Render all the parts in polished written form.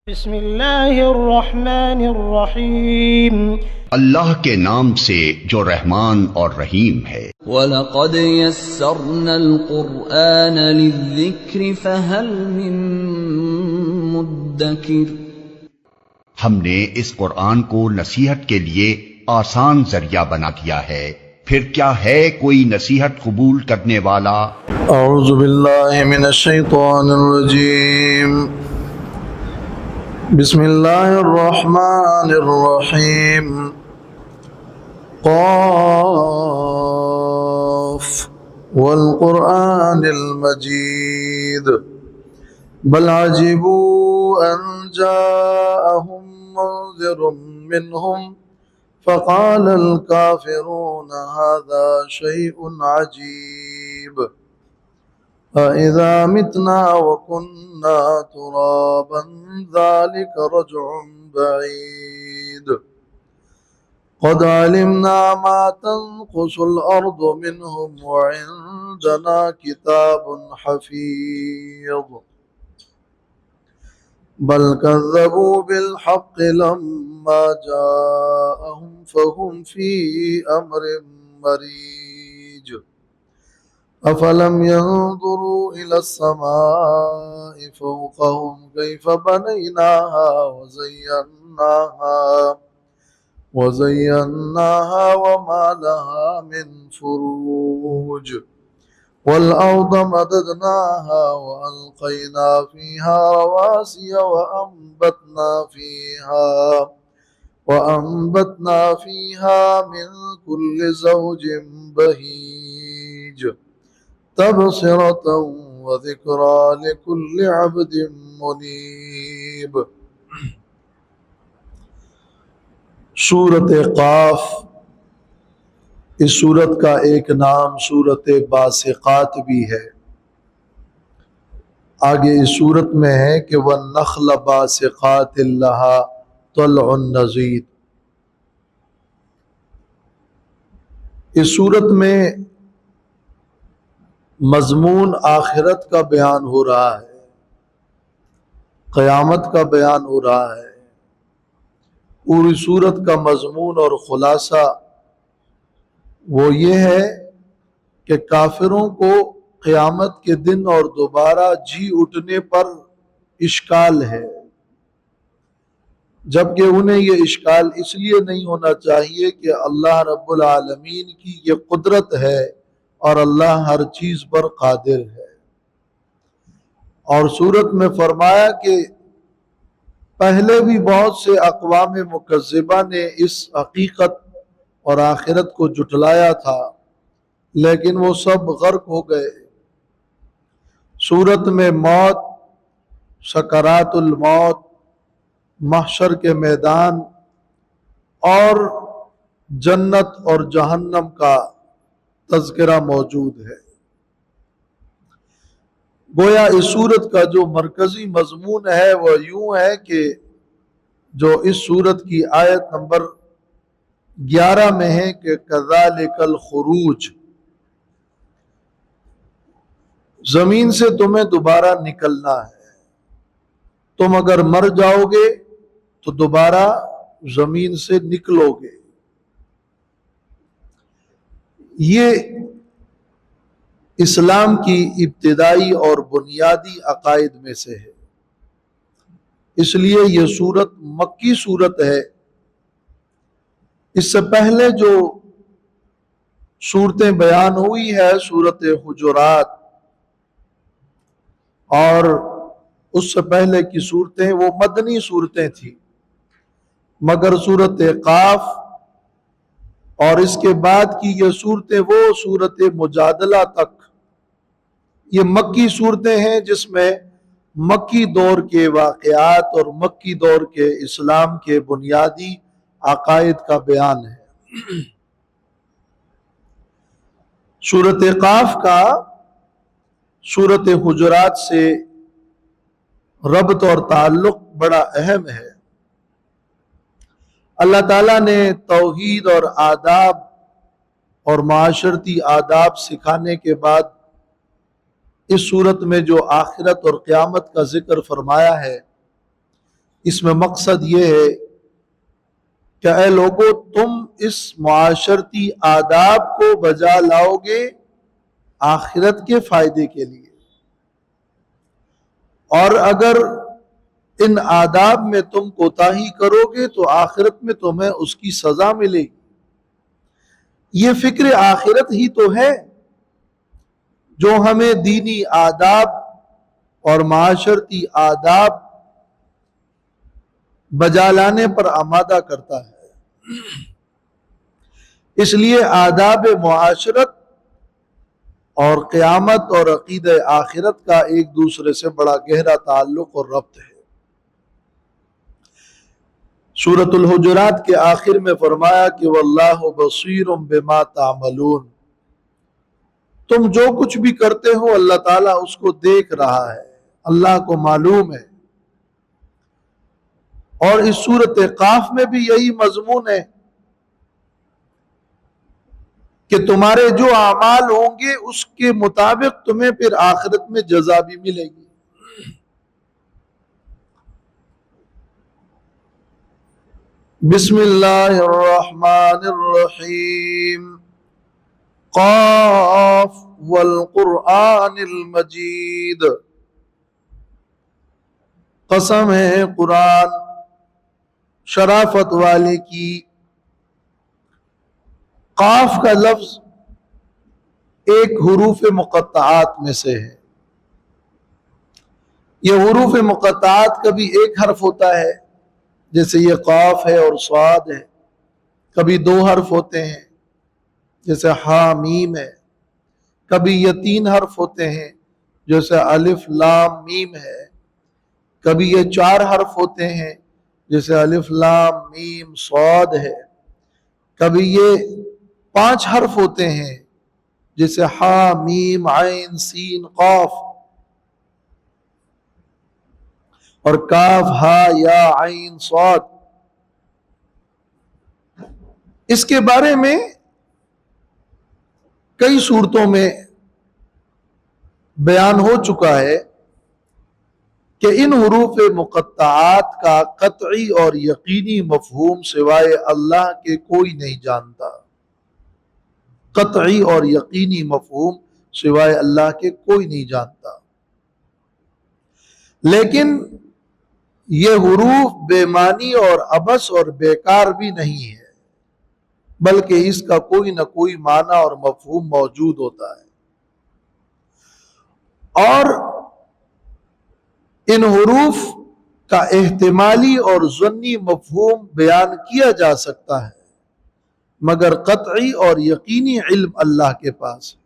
بسم اللہ الرحمن الرحیم۔ اللہ کے نام سے جو رحمان اور رحیم ہے۔ وَلَقَدْ يَسَّرْنَا الْقُرْآنَ لِلذِّكْرِ فَهَلْ مِن مُّدَّكِرٍ۔ ہم نے اس قرآن کو نصیحت کے لیے آسان ذریعہ بنا دیا ہے، پھر کیا ہے کوئی نصیحت قبول کرنے والا؟ اعوذ باللہ من الشیطان الرجیم، بسم اللہ الرحمن الرحیم، قاف والقرآن المجید بل عجبوا ان جاءهم منذر منهم فقال الكافرون هذا شيء عجيب أَإِذَا مِتْنَا وَكُنَّا تُرَابًا ذَلِكَ رَجْعٌ بَعِيدٌ قَدْ عَلِمْنَا مَا تَنقُصُ الْأَرْضُ مِنْهُمْ وَعِندَنَا كِتَابٌ حَفِيظٌ بَلْ كَذَّبُوا بِالْحَقِّ لَمَّا جَاءَهُمْ فَهُمْ فِي أَمْرٍ مَّرِيجٍ أَفَلَمْ يَنظُرُوا إِلَى السَّمَاءِ فَوْقَهُمْ كَيْفَ بَنَيْنَاهَا وَزَيَّنَّاهَا وَمَا لَهَا مِنْ فُرُوجٍ وَالْأَرْضَ مَدَدْنَاهَا وَأَلْقَيْنَا فِيهَا رَوَاسِيَ وَأَنبَتْنَا فِيهَا مِنْ كُلِّ زَوْجٍ بَهِيجٍ تبصرة وذکرى لکل عبد منیب۔ سورۃ قاف، اس سورت کا ایک نام سورۃ باسقات بھی ہے۔ آگے اس سورت میں ہے کہ وَالنَّخْلَ بَاسِقَاتٍ لَهَا طَلْعٌ نَضِيدٌ۔ اس سورت میں مضمون آخرت کا بیان ہو رہا ہے، قیامت کا بیان ہو رہا ہے۔ پوری سورت کا مضمون اور خلاصہ وہ یہ ہے کہ کافروں کو قیامت کے دن اور دوبارہ جی اٹھنے پر اشکال ہے، جبکہ انہیں یہ اشکال اس لیے نہیں ہونا چاہیے کہ اللہ رب العالمین کی یہ قدرت ہے اور اللہ ہر چیز پر قادر ہے۔ اور سورت میں فرمایا کہ پہلے بھی بہت سے اقوام مکذبہ نے اس حقیقت اور آخرت کو جھٹلایا تھا، لیکن وہ سب غرق ہو گئے۔ سورت میں موت، سکرات الموت، محشر کے میدان اور جنت اور جہنم کا تذکرہ موجود ہے۔ گویا اس سورت کا جو مرکزی مضمون ہے وہ یوں ہے کہ جو اس سورت کی آیت نمبر 11 میں ہے کہ کذالک الخروج، زمین سے تمہیں دوبارہ نکلنا ہے، تم اگر مر جاؤ گے تو دوبارہ زمین سے نکلو گے۔ یہ اسلام کی ابتدائی اور بنیادی عقائد میں سے ہے، اس لیے یہ سورت مکی سورت ہے۔ اس سے پہلے جو سورتیں بیان ہوئی ہے سورت حجرات اور اس سے پہلے کی سورتیں وہ مدنی سورتیں تھیں، مگر سورت قاف اور اس کے بعد کی یہ صورتیں وہ سورت مجادلہ تک یہ مکی صورتیں ہیں، جس میں مکی دور کے واقعات اور مکی دور کے اسلام کے بنیادی عقائد کا بیان ہے۔ سورت قاف کا سورت حجرات سے ربط اور تعلق بڑا اہم ہے۔ اللہ تعالیٰ نے توحید اور آداب اور معاشرتی آداب سکھانے کے بعد اس صورت میں جو آخرت اور قیامت کا ذکر فرمایا ہے اس میں مقصد یہ ہے کہ اے لوگو تم اس معاشرتی آداب کو بجا لاؤ گے آخرت کے فائدے کے لیے، اور اگر ان آداب میں تم کوتاہی کرو گے تو آخرت میں تمہیں اس کی سزا ملے گی۔ یہ فکر آخرت ہی تو ہے جو ہمیں دینی آداب اور معاشرتی آداب بجا لانے پر آمادہ کرتا ہے۔ اس لیے آداب معاشرت اور قیامت اور عقیدہ آخرت کا ایک دوسرے سے بڑا گہرا تعلق اور ربط ہے۔ سورۃ الحجرات کے آخر میں فرمایا کہ واللہ بصیر بما تعملون، تم جو کچھ بھی کرتے ہو اللہ تعالیٰ اس کو دیکھ رہا ہے، اللہ کو معلوم ہے۔ اور اس سورۃ قاف میں بھی یہی مضمون ہے کہ تمہارے جو اعمال ہوں گے اس کے مطابق تمہیں پھر آخرت میں جزا بھی ملے گی۔ بسم اللہ الرحمن الرحیم، قاف والقرآن المجید، قسم ہے قرآن شرافت والے کی۔ قاف کا لفظ ایک حروف مقطعات میں سے ہے۔ یہ حروف مقطعات کبھی ایک حرف ہوتا ہے جیسے یہ قاف ہے اور صاد ہے، کبھی دو حرف ہوتے ہیں جیسے ہا میم ہے، کبھی یہ تین حرف ہوتے ہیں جیسے الف لام میم ہے، کبھی یہ چار حرف ہوتے ہیں جیسے الف لام میم صاد ہے، کبھی یہ پانچ حرف ہوتے ہیں جیسے ہا میم عین سین قاف، اور کاف ہا یا عین صاد۔ اس کے بارے میں کئی صورتوں میں بیان ہو چکا ہے کہ ان حروف مقطعات کا قطعی اور یقینی مفہوم سوائے اللہ کے کوئی نہیں جانتا۔ قطعی اور یقینی مفہوم سوائے اللہ کے کوئی نہیں جانتا، لیکن یہ حروف بے معنی اور عبث اور بیکار بھی نہیں ہے، بلکہ اس کا کوئی نہ کوئی معنی اور مفہوم موجود ہوتا ہے، اور ان حروف کا احتمالی اور ظنی مفہوم بیان کیا جا سکتا ہے، مگر قطعی اور یقینی علم اللہ کے پاس ہے۔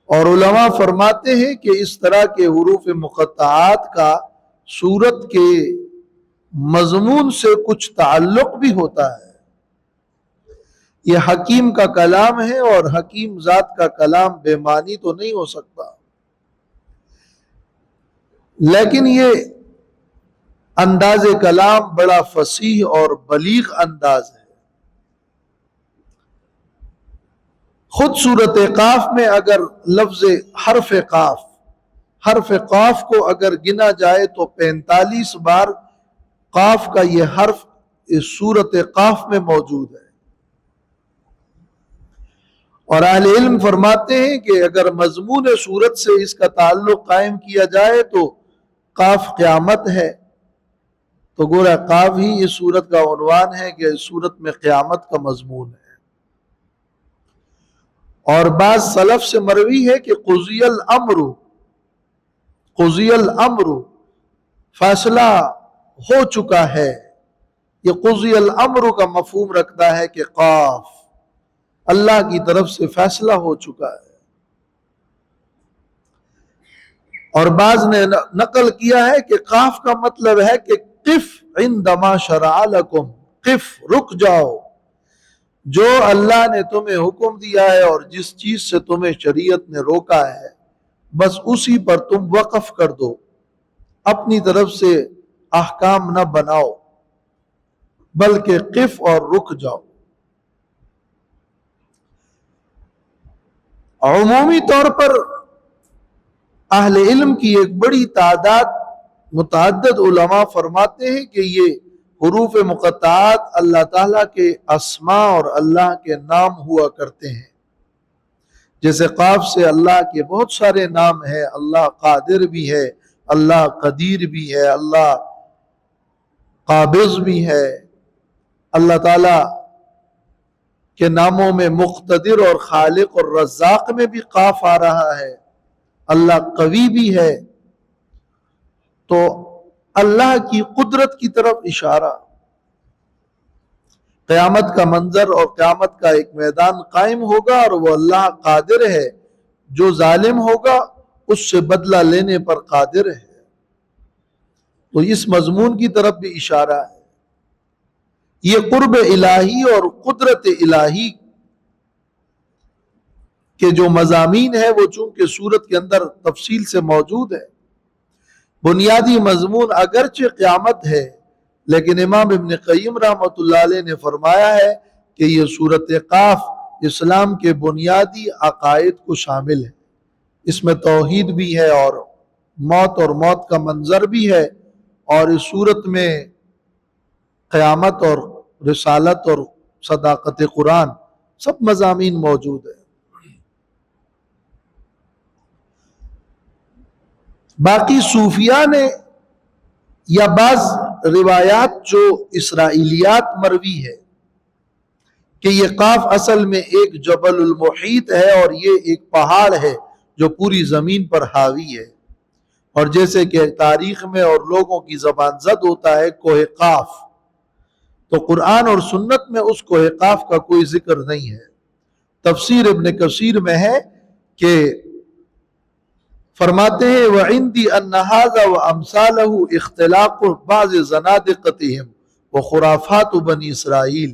اور علماء فرماتے ہیں کہ اس طرح کے حروف مقطعات کا سورت کے مضمون سے کچھ تعلق بھی ہوتا ہے۔ یہ حکیم کا کلام ہے اور حکیم ذات کا کلام بے معنی تو نہیں ہو سکتا، لیکن یہ انداز کلام بڑا فصیح اور بلیغ انداز ہے۔ خود سورت قاف میں اگر لفظ حرف قاف کو اگر گنا جائے تو 45 بار قاف کا یہ حرف اس سورت قاف میں موجود ہے، اور اہل علم فرماتے ہیں کہ اگر مضمون سورت سے اس کا تعلق قائم کیا جائے تو قاف قیامت ہے، تو گویا قاف ہی اس سورت کا عنوان ہے کہ اس سورت میں قیامت کا مضمون ہے۔ اور بعض سلف سے مروی ہے کہ قضی الامر فیصلہ ہو چکا ہے۔ یہ قضی الامر کا مفہوم رکھتا ہے کہ قاف اللہ کی طرف سے فیصلہ ہو چکا ہے۔ اور بعض نے نقل کیا ہے کہ قاف کا مطلب ہے کہ قف عندما شرع لکم، قف رک جاؤ، جو اللہ نے تمہیں حکم دیا ہے اور جس چیز سے تمہیں شریعت نے روکا ہے بس اسی پر تم وقف کر دو، اپنی طرف سے احکام نہ بناؤ بلکہ قف اور رک جاؤ۔ عمومی طور پر اہل علم کی ایک بڑی تعداد متعدد علماء فرماتے ہیں کہ یہ حروف مقطعات اللہ تعالیٰ کے اسماء اور اللہ کے نام ہوا کرتے ہیں. جیسے قاف سے اللہ کے بہت سارے نام ہیں. اللہ قادر بھی ہے، اللہ قدیر بھی ہے، اللہ قابض بھی ہے. اللہ تعالیٰ کے ناموں میں مقتدر اور خالق اور رزاق میں بھی قاف آ رہا ہے. اللہ قوی بھی ہے. تو اللہ کی قدرت کی طرف اشارہ. قیامت کا منظر اور قیامت کا ایک میدان قائم ہوگا اور وہ اللہ قادر ہے. جو ظالم ہوگا اس سے بدلہ لینے پر قادر ہے. تو اس مضمون کی طرف بھی اشارہ ہے. یہ قرب الہی اور قدرت الہی کے جو مضامین ہیں وہ چونکہ سورت کے اندر تفصیل سے موجود ہے. بنیادی مضمون اگرچہ قیامت ہے، لیکن امام ابن قیم رحمۃ اللہ علیہ نے فرمایا ہے کہ یہ سورت قاف اسلام کے بنیادی عقائد کو شامل ہے. اس میں توحید بھی ہے اور موت کا منظر بھی ہے، اور اس سورت میں قیامت اور رسالت اور صداقت قرآن سب مضامین موجود ہیں. باقی صوفیاء نے یا بعض روایات جو اسرائیلیات مروی ہے کہ یہ قاف اصل میں ایک جبل المحیط ہے اور یہ ایک پہاڑ ہے جو پوری زمین پر حاوی ہے. اور جیسے کہ تاریخ میں اور لوگوں کی زبان زد ہوتا ہے کوہ قاف، تو قرآن اور سنت میں اس کوہ قاف کا کوئی ذکر نہیں ہے. تفسیر ابن کثیر میں ہے کہ فرماتے ہیں وَعِنْدِي أَنَّ هَذَا وَأَمْثَالَهُ اخْتِلَاقُ بَعْضِ زَنَادِقَتِهِمْ وَخُرَافَاتُ بَنِي اسرائیل.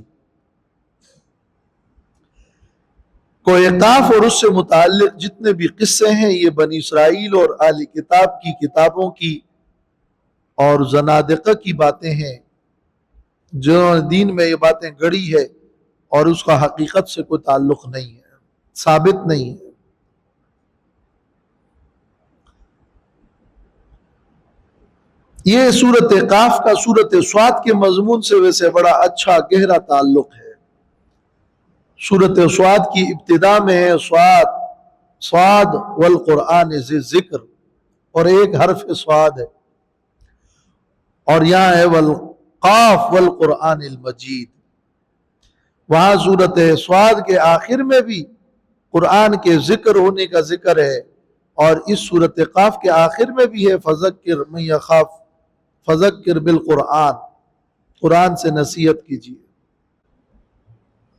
کوہ قاف اور اس سے متعلق جتنے بھی قصے ہیں یہ بنی اسرائیل اور اہل کتاب کی کتابوں کی اور زنادقہ کی باتیں ہیں، جنہوں نے دین میں یہ باتیں گڑی ہے اور اس کا حقیقت سے کوئی تعلق نہیں ہے، ثابت نہیں ہے. یہ سورت قاف کا سورت صاد کے مضمون سے ویسے بڑا اچھا گہرا تعلق ہے. سورت صاد کی ابتدا میں ہے صاد والقرآن ذی ذکر، اور ایک حرف صاد ہے، اور یہاں ہے والقاف والقرآن المجید. وہاں سورت صاد کے آخر میں بھی قرآن کے ذکر ہونے کا ذکر ہے، اور اس سورت قاف کے آخر میں بھی ہے فذکر من یخاف فذکر بالقرآن، قرآن سے نصیحت کیجیے.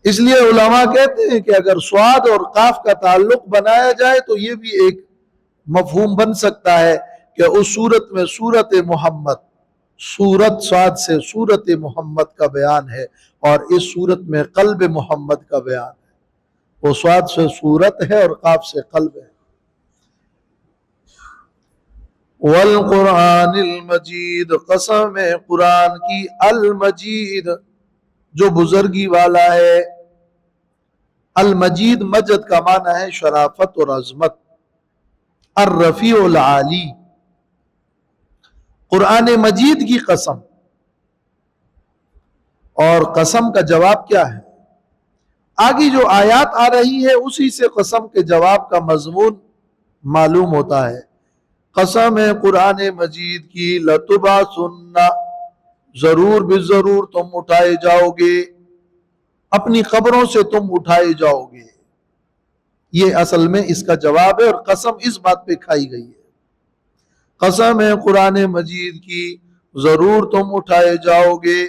اس لیے علماء کہتے ہیں کہ اگر صاد اور قاف کا تعلق بنایا جائے تو یہ بھی ایک مفہوم بن سکتا ہے کہ اس سورت میں سورت محمد، سورت صاد سے سورت محمد کا بیان ہے، اور اس سورت میں قلب محمد کا بیان ہے. وہ صاد سے سورت ہے اور قاف سے قلب ہے. والقرآن المجید، قسم ہے قرآن کی، المجید جو بزرگی والا ہے. المجید مجد کا معنی ہے شرافت اور عظمت. الرفیع العالی، قرآن مجید کی قسم. اور قسم کا جواب کیا ہے؟ آگے جو آیات آ رہی ہے اسی سے قسم کے جواب کا مضمون معلوم ہوتا ہے. قسم ہے قرآن مجید کی، لَتُبْعَثُنَّ، ضرور بضرور تم اٹھائے جاؤ گے، اپنی قبروں سے تم اٹھائے جاؤ گے. یہ اصل میں اس کا جواب ہے، اور قسم اس بات پہ کھائی گئی ہے. قسم ہے قرآن مجید کی، ضرور تم اٹھائے جاؤ گے.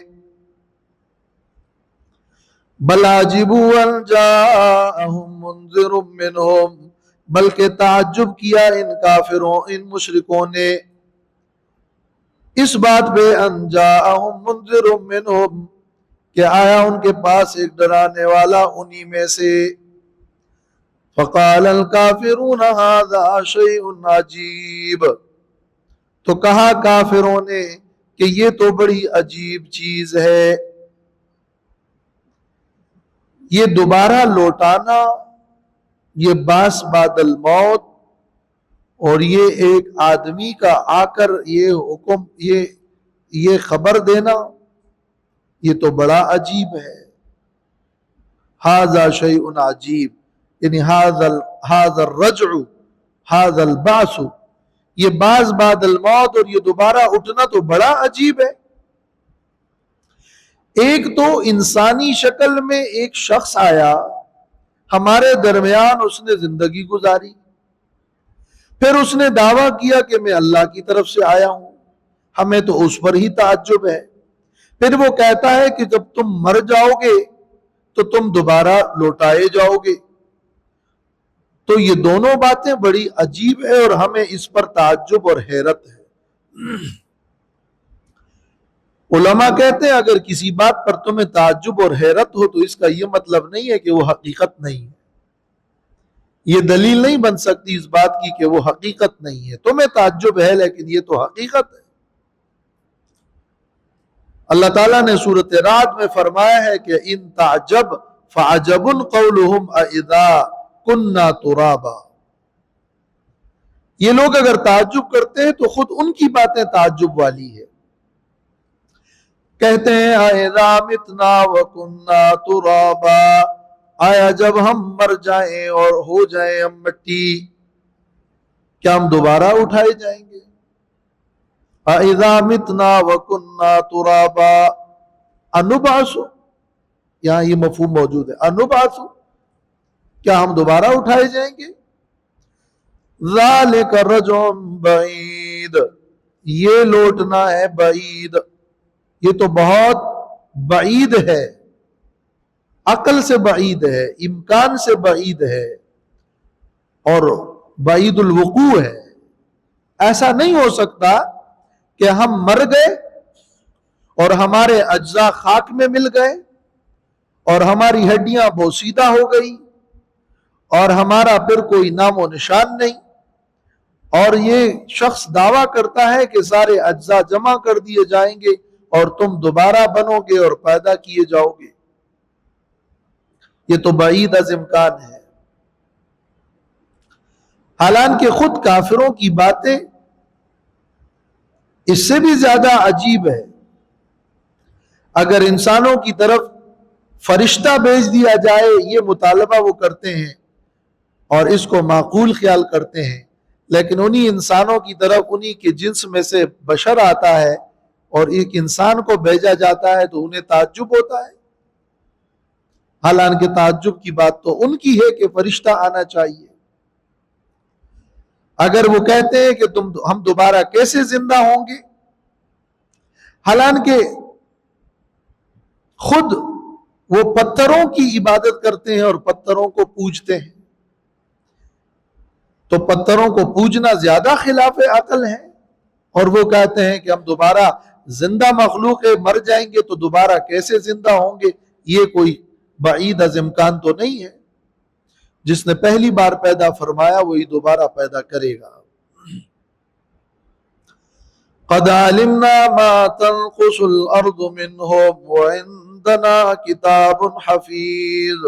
بَلْ عَجِبُوا أَنْ جَاءَهُمْ مُنذِرٌ مِّنْهُمْ، بلکہ تعجب کیا ان کافروں، ان مشرکوں نے اس بات پہ ان جاءہم منذر منہم کہ آیا ان کے پاس ایک ڈرانے والا انہی میں سے. فقال الکافرون ھذا شیء عجیب، تو کہا کافروں نے کہ یہ تو بڑی عجیب چیز ہے. یہ دوبارہ لوٹانا، یہ باس بعد الموت، اور یہ ایک آدمی کا آ کر یہ حکم یہ خبر دینا یہ تو بڑا عجیب ہے. ھذا شیء عجیب، یعنی ھذا الرجع ھذا البعث، یہ بعض بعد الموت اور یہ دوبارہ اٹھنا تو بڑا عجیب ہے. ایک تو انسانی شکل میں ایک شخص آیا، ہمارے درمیان اس نے زندگی گزاری، پھر اس نے دعویٰ کیا کہ میں اللہ کی طرف سے آیا ہوں. ہمیں تو اس پر ہی تعجب ہے. پھر وہ کہتا ہے کہ جب تم مر جاؤ گے تو تم دوبارہ لوٹائے جاؤ گے. تو یہ دونوں باتیں بڑی عجیب ہے اور ہمیں اس پر تعجب اور حیرت ہے. علماء کہتے ہیں اگر کسی بات پر تمہیں تعجب اور حیرت ہو تو اس کا یہ مطلب نہیں ہے کہ وہ حقیقت نہیں ہے. یہ دلیل نہیں بن سکتی اس بات کی کہ وہ حقیقت نہیں ہے. تمہیں تعجب ہے لیکن یہ تو حقیقت ہے. اللہ تعالیٰ نے سورۃ رعد میں فرمایا ہے کہ ان تعجب فعجب قولہم اذا کننا ترابا. یہ لوگ اگر تعجب کرتے ہیں تو خود ان کی باتیں تعجب والی ہے. کہتے ہیں اذا متنا وکننا ترابا، آیا جب ہم مر جائیں اور ہو جائیں ہم مٹی کیا ہم دوبارہ اٹھائے جائیں گے؟ اذا متنا وکننا ترابا انبعث، یہاں یہ مفہوم موجود ہے. انبعث، کیا ہم دوبارہ اٹھائے جائیں گے؟ ذالک رجع بعید، یہ لوٹنا ہے بعید، یہ تو بہت بعید ہے، عقل سے بعید ہے، امکان سے بعید ہے اور بعید الوقوع ہے. ایسا نہیں ہو سکتا کہ ہم مر گئے اور ہمارے اجزاء خاک میں مل گئے اور ہماری ہڈیاں بوسیدہ ہو گئی اور ہمارا پھر کوئی نام و نشان نہیں، اور یہ شخص دعویٰ کرتا ہے کہ سارے اجزاء جمع کر دیے جائیں گے اور تم دوبارہ بنو گے اور پیدا کیے جاؤ گے. یہ تو بعید از امکان ہے. حالانکہ خود کافروں کی باتیں اس سے بھی زیادہ عجیب ہے. اگر انسانوں کی طرف فرشتہ بھیج دیا جائے، یہ مطالبہ وہ کرتے ہیں اور اس کو معقول خیال کرتے ہیں، لیکن انہی انسانوں کی طرف انہی کے جنس میں سے بشر آتا ہے اور ایک انسان کو بھیجا جاتا ہے تو انہیں تعجب ہوتا ہے. حالانکہ تعجب کی بات تو ان کی ہے کہ فرشتہ آنا چاہیے. اگر وہ کہتے ہیں کہ ہم دوبارہ کیسے زندہ ہوں گے، حالانکہ خود وہ پتھروں کی عبادت کرتے ہیں اور پتھروں کو پوجتے ہیں، تو پتھروں کو پوجنا زیادہ خلاف عقل ہے. اور وہ کہتے ہیں کہ ہم دوبارہ زندہ مخلوق ہے، مر جائیں گے تو دوبارہ کیسے زندہ ہوں گے. یہ کوئی بعید از امکان تو نہیں ہے. جس نے پہلی بار پیدا فرمایا وہی دوبارہ پیدا کرے گا. قد علمنا ما تنقص الارض منهم وعندنا کتاب حفیظ.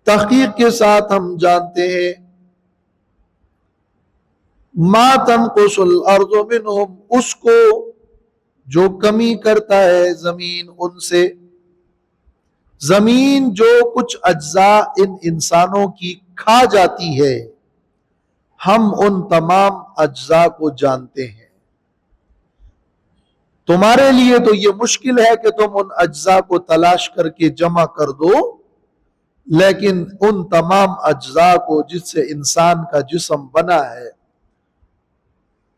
تحقیق کے ساتھ ہم جانتے ہیں ما تنقص الارض منهم، اس کو جو کمی کرتا ہے زمین ان سے. زمین جو کچھ اجزاء ان انسانوں کی کھا جاتی ہے، ہم ان تمام اجزاء کو جانتے ہیں. تمہارے لیے تو یہ مشکل ہے کہ تم ان اجزاء کو تلاش کر کے جمع کر دو، لیکن ان تمام اجزاء کو جس سے انسان کا جسم بنا ہے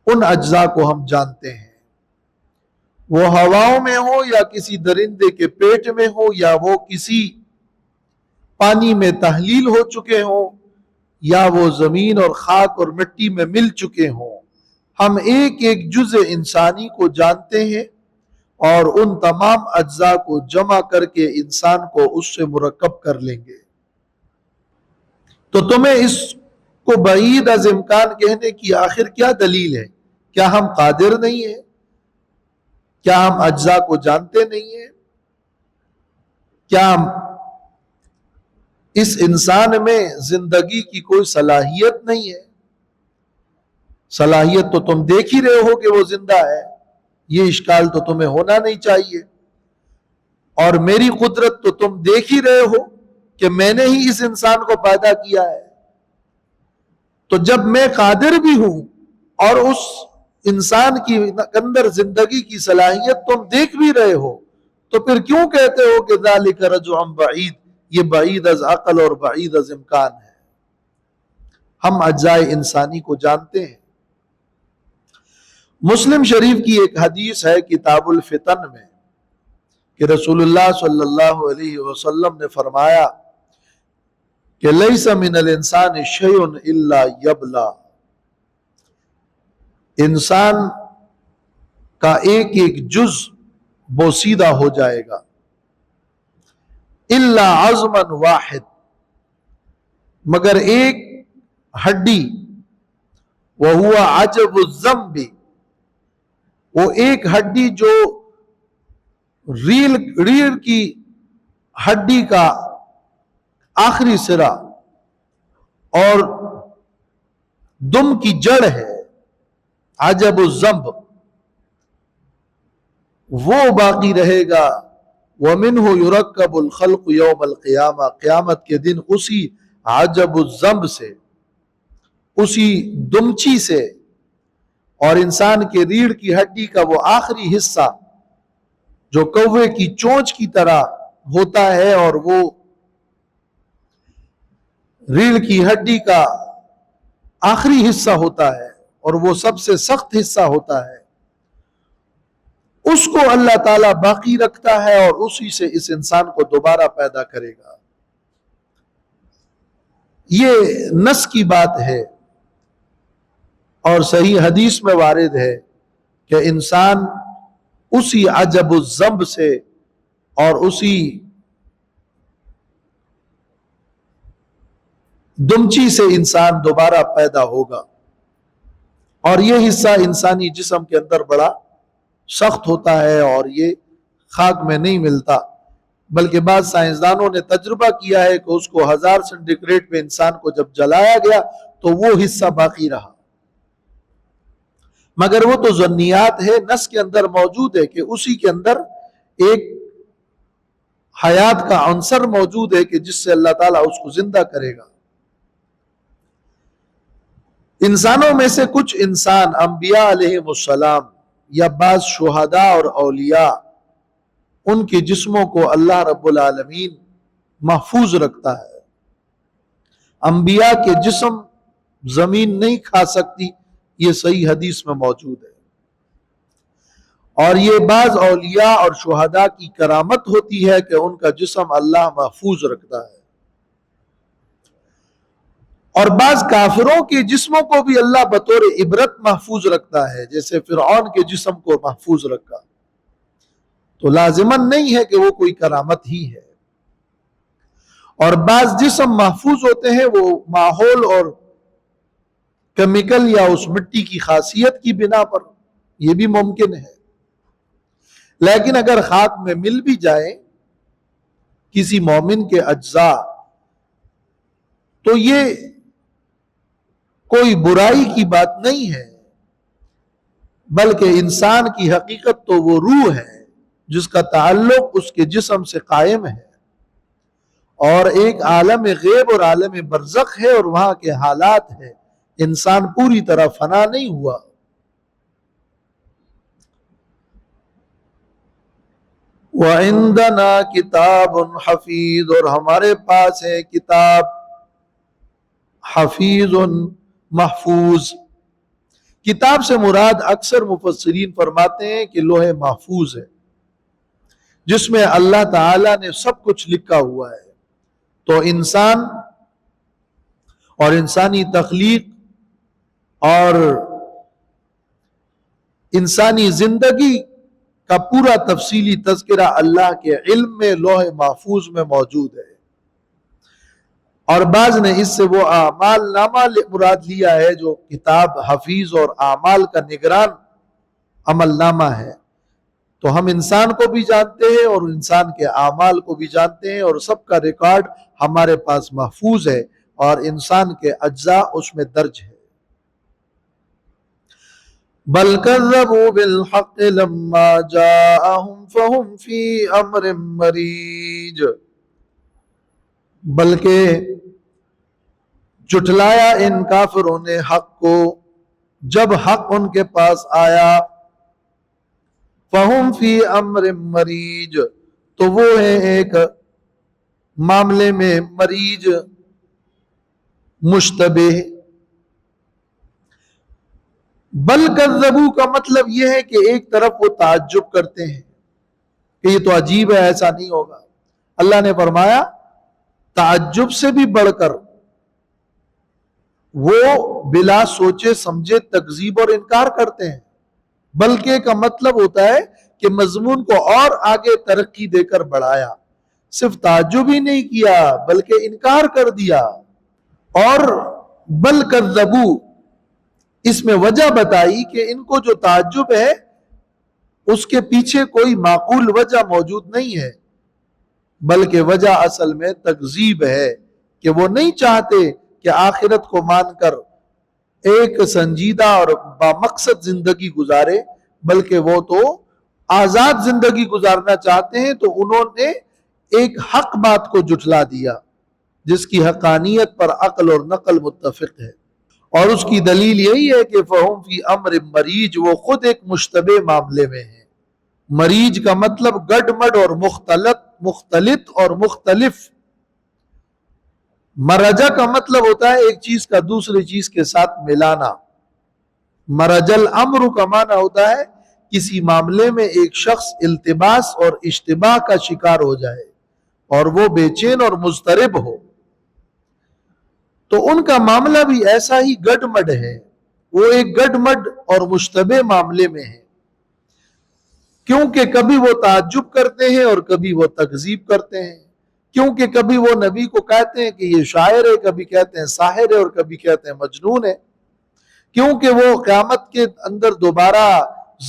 ان اجزاء کو ہم جانتے ہیں. وہ ہواؤں میں ہو یا کسی درندے کے پیٹ میں ہو یا وہ کسی پانی میں تحلیل ہو چکے ہوں یا وہ زمین اور خاک اور مٹی میں مل چکے ہوں، ہم ایک ایک جزء انسانی کو جانتے ہیں اور ان تمام اجزاء کو جمع کر کے انسان کو اس سے مرکب کر لیں گے. تو تمہیں اس کو بعید از امکان کہنے کی آخر کیا دلیل ہے؟ کیا ہم قادر نہیں ہیں؟ کیا ہم اجزاء کو جانتے نہیں ہیں؟ کیا ہم اس انسان میں زندگی کی کوئی صلاحیت نہیں ہے؟ صلاحیت تو تم دیکھ ہی رہے ہو کہ وہ زندہ ہے، یہ اشکال تو تمہیں ہونا نہیں چاہیے، اور میری قدرت تو تم دیکھ ہی رہے ہو کہ میں نے ہی اس انسان کو پیدا کیا ہے۔ تو جب میں قادر بھی ہوں اور اس انسان کی اندر زندگی کی صلاحیت تم دیکھ بھی رہے ہو، تو پھر کیوں کہتے ہو کہ ذالک رجع بعید، یہ بعید از عقل اور بعید از امکان ہے؟ ہم اجزائے انسانی کو جانتے ہیں۔ مسلم شریف کی ایک حدیث ہے کتاب الفتن میں کہ رسول اللہ صلی اللہ علیہ وسلم نے فرمایا کہ لیس من الانسان شیء الا یبلا، انسان کا ایک ایک جز بوسیدہ ہو جائے گا، الا عظما واحد، مگر ایک ہڈی، وہو عجب الذنب، وہ ایک ہڈی جو ریڑھ کی ہڈی کا آخری سرا اور دم کی جڑ ہے، عجب الذنب، وہ باقی رہے گا۔ وَمِنْهُ يُرَكَّبُ الْخَلْقُ يَوْمَ الْقِيَامَةِ، قیامت کے دن اسی عجب الذنب سے، اسی دمچی سے اور انسان کے ریڑھ کی ہڈی کا وہ آخری حصہ جو کوے کی چونچ کی طرح ہوتا ہے اور وہ ریڑھ کی ہڈی کا آخری حصہ ہوتا ہے اور وہ سب سے سخت حصہ ہوتا ہے، اس کو اللہ تعالیٰ باقی رکھتا ہے اور اسی سے اس انسان کو دوبارہ پیدا کرے گا۔ یہ نص کی بات ہے اور صحیح حدیث میں وارد ہے کہ انسان اسی عجب الذنب سے اور اسی دمچی سے انسان دوبارہ پیدا ہوگا، اور یہ حصہ انسانی جسم کے اندر بڑا سخت ہوتا ہے اور یہ خاک میں نہیں ملتا، بلکہ بعض سائنسدانوں نے تجربہ کیا ہے کہ اس کو 1000 سینٹی گریڈ پہ انسان کو جب جلایا گیا تو وہ حصہ باقی رہا، مگر وہ تو ظنیات ہے۔ نص کے اندر موجود ہے کہ اسی کے اندر ایک حیات کا عنصر موجود ہے کہ جس سے اللہ تعالیٰ اس کو زندہ کرے گا۔ انسانوں میں سے کچھ انسان، انبیاء علیہ السلام یا بعض شہداء اور اولیاء، ان کے جسموں کو اللہ رب العالمین محفوظ رکھتا ہے۔ انبیاء کے جسم زمین نہیں کھا سکتی، یہ صحیح حدیث میں موجود ہے، اور یہ بعض اولیاء اور شہداء کی کرامت ہوتی ہے کہ ان کا جسم اللہ محفوظ رکھتا ہے، اور بعض کافروں کے جسموں کو بھی اللہ بطور عبرت محفوظ رکھتا ہے، جیسے فرعون کے جسم کو محفوظ رکھا، تو لازماً نہیں ہے کہ وہ کوئی کرامت ہی ہے۔ اور بعض جسم محفوظ ہوتے ہیں وہ ماحول اور کیمیکل یا اس مٹی کی خاصیت کی بنا پر، یہ بھی ممکن ہے، لیکن اگر خاک میں مل بھی جائے کسی مومن کے اجزاء تو یہ کوئی برائی کی بات نہیں ہے، بلکہ انسان کی حقیقت تو وہ روح ہے جس کا تعلق اس کے جسم سے قائم ہے، اور ایک عالم غیب اور عالم برزخ ہے اور وہاں کے حالات ہے، انسان پوری طرح فنا نہیں ہوا۔ وَعِندَنَا كِتَابٌ حَفِيظٌ، اور ہمارے پاس ہے کتاب حفیظ محفوظ۔ کتاب سے مراد اکثر مفسرین فرماتے ہیں کہ لوح محفوظ ہے، جس میں اللہ تعالیٰ نے سب کچھ لکھا ہوا ہے۔ تو انسان اور انسانی تخلیق اور انسانی زندگی کا پورا تفصیلی تذکرہ اللہ کے علم میں لوح محفوظ میں موجود ہے، اور بعض نے اس سے وہ اعمال نامہ مراد لیا ہے جو کتاب حفیظ اور اعمال کا نگران عمل نامہ ہے۔ تو ہم انسان کو بھی جانتے ہیں اور انسان کے اعمال کو بھی جانتے ہیں، اور سب کا ریکارڈ ہمارے پاس محفوظ ہے، اور انسان کے اجزاء اس میں درج ہے۔ بل كذبوا بالحق لما جاءهم فهم في امر مریج، بلکہ جھٹلایا ان کافروں نے حق کو جب حق ان کے پاس آیا، فہم فی امر مریج، تو وہ ہے ایک معاملے میں مریج، مشتبہ۔ بل کذبوا کا مطلب یہ ہے کہ ایک طرف وہ تعجب کرتے ہیں کہ یہ تو عجیب ہے، ایسا نہیں ہوگا۔ اللہ نے فرمایا تعجب سے بھی بڑھ کر وہ بلا سوچے سمجھے تکذیب اور انکار کرتے ہیں۔ بلکہ کا مطلب ہوتا ہے کہ مضمون کو اور آگے ترقی دے کر بڑھایا، صرف تعجب ہی نہیں کیا بلکہ انکار کر دیا۔ اور بل کذبوا اس میں وجہ بتائی کہ ان کو جو تعجب ہے اس کے پیچھے کوئی معقول وجہ موجود نہیں ہے، بلکہ وجہ اصل میں تکذیب ہے کہ وہ نہیں چاہتے کہ آخرت کو مان کر ایک سنجیدہ اور بامقصد زندگی گزارے، بلکہ وہ تو آزاد زندگی گزارنا چاہتے ہیں۔ تو انہوں نے ایک حق بات کو جھٹلا دیا جس کی حقانیت پر عقل اور نقل متفق ہے، اور اس کی دلیل یہی ہے کہ فہم فی امر مریج، وہ خود ایک مشتبہ معاملے میں ہے۔ مریج کا مطلب گڈمڈ اور مختلط اور مختلف۔ مرجع کا مطلب ہوتا ہے ایک چیز کا دوسری چیز کے ساتھ ملانا۔ مرج الامر کا معنی ہوتا ہے کسی معاملے میں ایک شخص التباس اور اشتباہ کا شکار ہو جائے اور وہ بے چین اور مضطرب ہو، تو ان کا معاملہ بھی ایسا ہی گڈمڈ ہے، وہ ایک گڈمڈ اور مشتبہ معاملے میں ہے، کیونکہ کبھی وہ تعجب کرتے ہیں اور کبھی وہ تکذیب کرتے ہیں، کیونکہ کبھی وہ نبی کو کہتے ہیں کہ یہ شاعر ہے، کبھی کہتے ہیں ساحر ہے، اور کبھی کہتے ہیں مجنون ہے، کیونکہ وہ قیامت کے اندر دوبارہ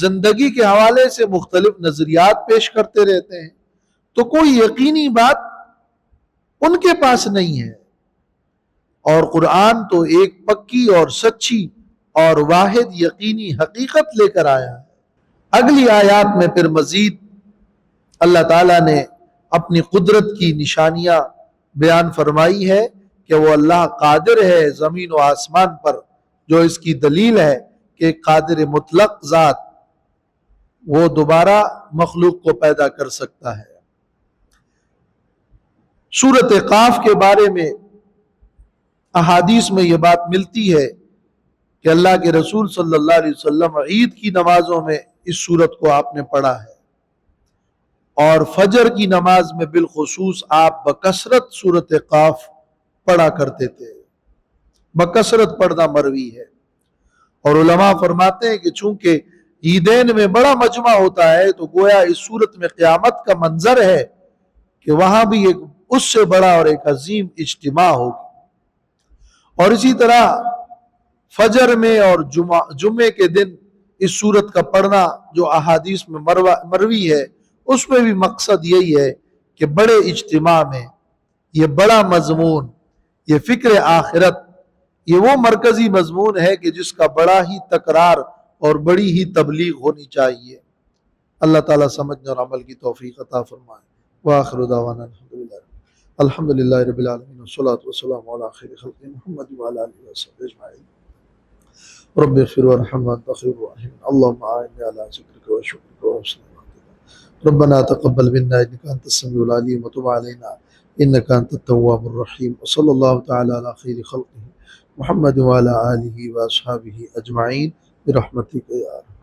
زندگی کے حوالے سے مختلف نظریات پیش کرتے رہتے ہیں۔ تو کوئی یقینی بات ان کے پاس نہیں ہے، اور قرآن تو ایک پکی اور سچی اور واحد یقینی حقیقت لے کر آیا ہے۔ اگلی آیات میں پھر مزید اللہ تعالیٰ نے اپنی قدرت کی نشانیاں بیان فرمائی ہے کہ وہ اللہ قادر ہے زمین و آسمان پر، جو اس کی دلیل ہے کہ قادر مطلق ذات وہ دوبارہ مخلوق کو پیدا کر سکتا ہے۔ سورۃ قاف کے بارے میں احادیث میں یہ بات ملتی ہے کہ اللہ کے رسول صلی اللہ علیہ وسلم عید کی نمازوں میں اس سورت کو آپ نے پڑھا ہے، اور فجر کی نماز میں بالخصوص آپ بکثرت سورۃ قاف پڑھا کرتے تھے۔ بکثرت پڑھنا مروی ہے، اور علماء فرماتے ہیں کہ چونکہ عیدین میں بڑا مجمع ہوتا ہے تو گویا اس سورت میں قیامت کا منظر ہے کہ وہاں بھی ایک اس سے بڑا اور ایک عظیم اجتماع ہوگا۔ اور اسی طرح فجر میں اور جمعے کے دن اس سورت کا پڑھنا جو احادیث میں مروی ہے، اس میں بھی مقصد یہی ہے کہ بڑے اجتماع میں یہ بڑا مضمون، یہ فکر آخرت، یہ وہ مرکزی مضمون ہے کہ جس کا بڑا ہی تکرار اور بڑی ہی تبلیغ ہونی چاہیے۔ اللہ تعالیٰ سمجھنے اور عمل کی توفیق عطا فرمائے۔ وآخر دعوانا الحمدللہ رب العالمین، والصلاة والسلام علی خیر خلق محمد وعلی آلہ وصحبہ اجمعین۔ رب اغفر وارحم وانت خیر الراحمین، اللهم اعني على ذکرک وشکرک وحسن عبادتک، ربنا تقبل منا انك انت السميع العليم وتب علينا انك انت التواب الرحيم، وصلى الله تعالى على خير خلقه محمد وعلى آله واصحابه اجمعین برحمتک یا ارحم۔